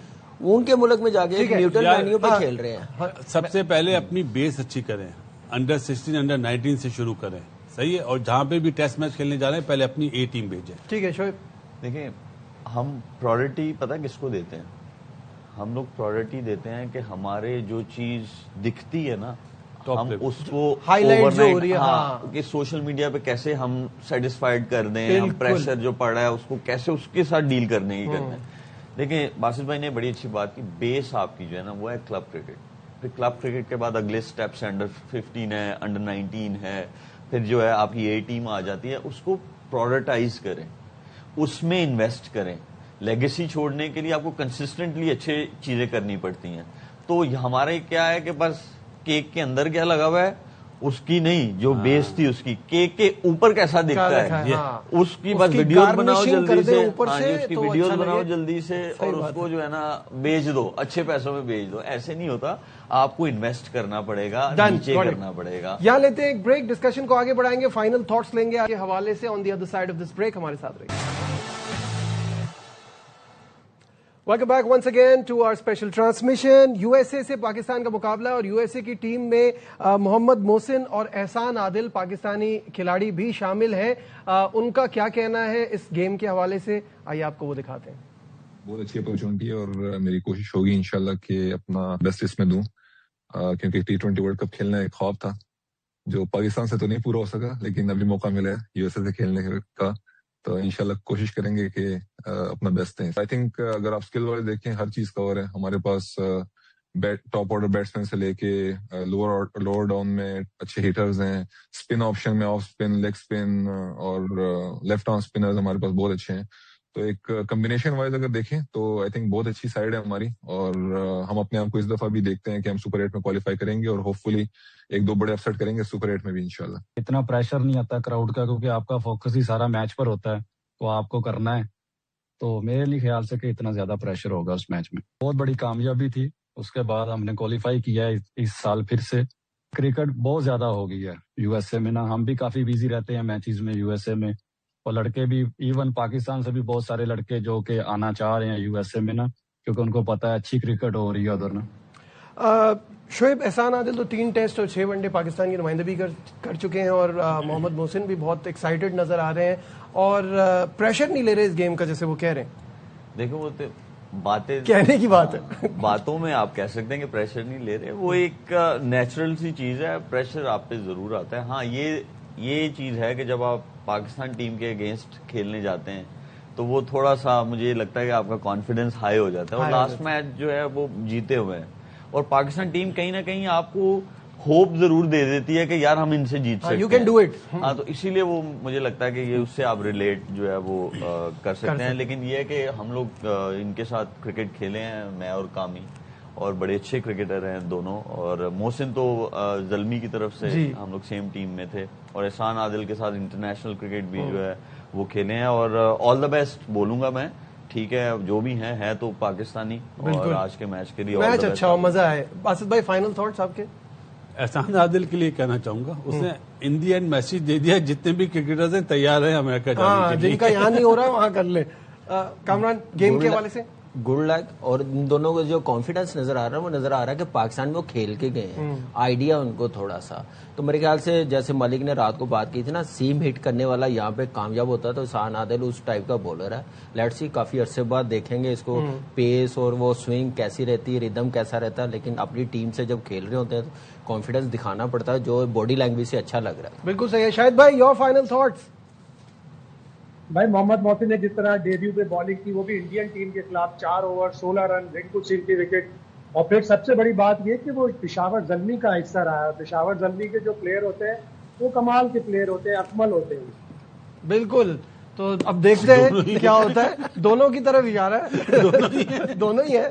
ان کے ملک میں جا کے نیوٹرل وینیو پہ کھیل رہے ہیں. سب سے پہلے اپنی بیس اچھی کریں, انڈر 16 انڈر 19 سے شروع کریں, صحیح ہے. اور جہاں پہ بھی ٹیسٹ میچ کھیلنے جا رہے ہیں پہلے اپنی A ٹیم بھیجیں. ٹھیک ہے شعیب. دیکھیں ہم پرائرٹی پتہ کس کو دیتے ہیں, ہم لوگ پرائرٹی دیتے ہیں کہ ہمارے جو چیز دکھتی ہے نا, ہم اس کو ہائی لائٹ جو ہو رہی ہے, کہ سوشل میڈیا پہ کیسے ہم سیٹسفائڈ کر دیں, ہم پریشر جو پڑ رہا ہے اس کو کیسے اس کے ساتھ ڈیل کرنے کی کرنا ہے. دیکھیں باسط بھائی نے بڑی اچھی بات کی, بیس آپ کی جو ہے نا وہ ہے کلب کرکٹ. پھر کلب کرکٹ کے بعد اگلے سٹیپس انڈر 15 ہے, انڈر 19 ہے, پھر جو ہے آپ کی A ٹیم آ جاتی ہے. اس کو پروڈکٹائز کریں, اس میں انویسٹ کریں. لیگیسی چھوڑنے کے لیے آپ کو کنسسٹنٹلی اچھے چیزیں کرنی پڑتی ہیں. تو ہمارے کیا ہے کہ بس کیک کے اندر کیا لگا ہوا ہے اس کی نہیں, جو بیس تھی اس کی, کیک کے اوپر کیسا دکھتا ہے اس کی بس ویڈیوز بناؤ جلدی سے, اس کی ویڈیوز بناؤ جلدی سے, اور اس کو جو ہے نا بیچ دو, اچھے پیسوں میں بیچ دو. ایسے نہیں ہوتا, آپ کو انویسٹ کرنا پڑے گا, نیچے کرنا پڑے گا. یہاں لیتے ہیں ایک بریک, ڈسکشن کو آگے بڑھائیں گے, فائنل تھاٹس لیں گے آپ کے حوالے سے. On the other side of this break ہمارے ساتھ رہیے. Welcome back once again to our special transmission. USA سے پاکستان کا مقابلہ, اور USA کی ٹیم میں محمد محسن اور احسان عادل پاکستانی کھلاڑی بھی شامل ہیں. ان کا کیا کہنا ہے اس گیم کے حوالے سے, آئیے آپ کو وہ دکھاتے ہیں. بہت اچھی اپرچونٹی ہے اور میری کوشش ہوگی انشاءاللہ کہ اپنا بیسٹ اس میں دوں, کیونکہ T20 ورلڈ کپ کھیلنا ایک خواب تھا جو پاکستان سے تو نہیں پورا ہو سکا, لیکن ابھی موقع ملا ہے USA سے کھیلنے کا, تو انشاءاللہ کوشش کریں گے کہ اپنا بیسٹ دیں. آئی تھنک اگر آپ اسکل والے دیکھیں ہر چیز کور ہے ہمارے پاس. ٹاپ آرڈر بیٹسمین سے لے کے لوور ڈاؤن میں اچھے ہیٹرز ہیں, اسپن آپشن میں آف اسپن, لیگ اسپن اور لیفٹ آرم اسپنرز ہمارے پاس بہت اچھے ہیں. تو ایک کمبینیشن وائز اگر دیکھیں تو آئی تھنک بہت اچھی سائڈ ہے ہماری, اور ہم اپنے آپ کو اس دفعہ بھی دیکھتے ہیں کہ ہم سپر 8 میں کوالیفائی کریں گے اور ہوپ فلی ایک دو بڑے اپسیٹ کریں گے سپر 8 میں بھی انشاءاللہ. اتنا پریشر نہیں آتا کراؤڈ کا, کیونکہ آپ کا فوکس ہی سارا میچ پر ہوتا ہے, تو آپ کو کرنا ہے. تو میرے لیے خیال سے کہ اتنا زیادہ پریشر ہوگا اس میچ میں. بہت بڑی کامیابی تھی, اس کے بعد ہم نے کوالیفائی کیا ہے اس سال پھر سے. کرکٹ بہت زیادہ ہو گئی ہے یو ایس اے میں نا, ہم بھی کافی بیزی رہتے ہیں میچز میں یو ایس اے میں, اور لڑکے بھی ایون پاکستان سے بھی بہت سارے لڑکے جو کہ آنا چاہ رہے ہیں یو ایس اے میں نا, کیونکہ ان کو پتا ہے اچھی کرکٹ ہو رہی ہے ادھر نا. شعیب, احسان عادل تو 3 ٹیسٹ اور 6 ون ڈے پاکستان کی نمائندگی کر چکے ہیں, اور محمد محسن بھی بہت ایکسائٹڈ نظر آ رہے ہیں اور پریشر نہیں لے رہے اس گیم کا جیسے وہ کہہ رہے ہیں. دیکھو وہ باتیں کہنے کی بات ہے, باتوں میں آپ کہہ سکتے ہیں کہ پریشر نہیں لے رہے, وہ ایک نیچرل سی چیز ہے. پریشر آپ پہ ضرور آتا ہے. ہاں یہ چیز ہے کہ جب آپ پاکستان ٹیم کے اگینسٹ کھیلنے جاتے ہیں تو وہ تھوڑا سا مجھے لگتا ہے کہ آپ کا کانفیڈنس ہائی ہو جاتا ہے. اور لاسٹ میچ جو ہے وہ جیتے ہوئے ہیں, اور پاکستان ٹیم کہیں نہ کہیں آپ کو ہوپ ضرور دے دیتی ہے کہ یار ہم ان سے جیت سکتے ہیں. You can do it. ہاں, تو اسی لیے وہ مجھے لگتا ہے کہ یہ اس سے آپ ریلیٹ جو ہے وہ کر سکتے ہیں. لیکن یہ ہے کہ ہم لوگ ان کے ساتھ کرکٹ کھیلے ہیں, میں اور کامی, اور بڑے اچھے کرکٹر ہیں دونوں. اور محسن تو زلمی کی طرف سے ہم لوگ سیم ٹیم میں تھے, اور احسان عادل کے ساتھ انٹرنیشنل کرکٹ بھی جو ہے وہ کھیلے ہیں. اور آل دا بیسٹ بولوں گا میں. ٹھیک ہے, جو بھی ہے تو پاکستانی, اور آج کے میچ کے لیے میچ اچھا ہو, مزہ آئے. باسط بھائی فائنل تھاٹس آپ کے؟ احسان عادل کے لیے کہنا چاہوں گا, اس نے ان دی اینڈ میسج دے دیا جتنے بھی کرکٹرز ہیں تیار ہیں امریکہ جانے کے لیے. جن کا یہاں نہیں ہو رہا وہاں کر لیں. کامران, گیم کے حوالے سے گڈ لک. اور ان دونوں کو جو کانفیڈنس نظر آ رہا ہے وہ نظر آ رہا ہے کہ پاکستان میں وہ کھیل کے گئے ہیں, آئیڈیا ان کو تھوڑا سا. تو میرے خیال سے جیسے ملک نے رات کو بات کی تھی نا, سیم ہٹ کرنے والا یہاں پہ کامیاب ہوتا ہے, تو احسان عادل اس ٹائپ کا بولر ہے. لیٹس سی, کافی عرصے بعد دیکھیں گے اس کو, پیس اور وہ سوئنگ کیسی رہتی ہے, ریدم کیسا رہتا ہے. لیکن اپنی ٹیم سے جب کھیل رہے ہوتے ہیں تو کانفیڈنس دکھانا پڑتا ہے, جو باڈی لینگویج سے اچھا لگ رہا ہے. بالکل صحیح ہے. شاہد بھائی, یور فائنل تھاٹس؟ بھائی محمد محسن نے جس طرح ڈیبیو پہ بالنگ کی, وہ بھی انڈین ٹیم کے خلاف 4 اوور 16 رن, رنکو سنگھ کی وکٹ. اور پھر سب سے بڑی بات یہ کہ وہ پشاور زلمی کا حصہ رہا ہے. پشاور زلمی کے جو پلیئر ہوتے ہیں وہ کمال کے پلیئر ہوتے ہیں, اکمل ہوتے ہیں. بالکل. تو اب دیکھتے ہیں کیا ہوتا ہے. دونوں کی طرف اشارہ ہے, دونوں ہی ہے.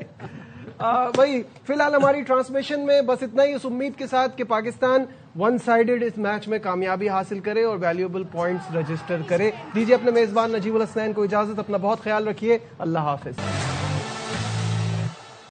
بھائی فی الحال ہماری ٹرانسمیشن میں بس اتنا ہی, اس امید کے ساتھ کہ پاکستان ون سائیڈڈ اس میچ میں کامیابی حاصل کرے اور ویلیوبل پوائنٹس رجسٹر کرے. دیجیے اپنے میزبان نجیب الحسنین کو اجازت. اپنا بہت خیال رکھیے. اللہ حافظ.